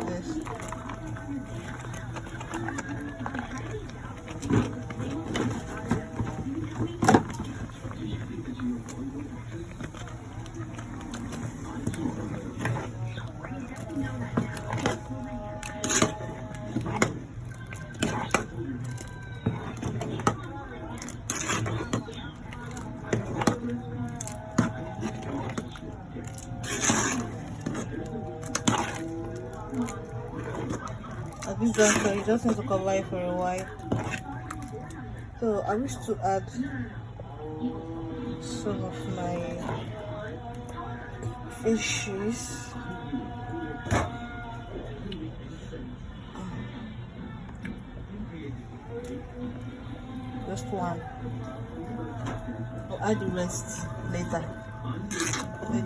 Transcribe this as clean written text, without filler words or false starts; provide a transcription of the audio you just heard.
this. At this juncture, you just need to cover it for a while. So I wish to add some of my fishes. Just one. I'll add the rest later.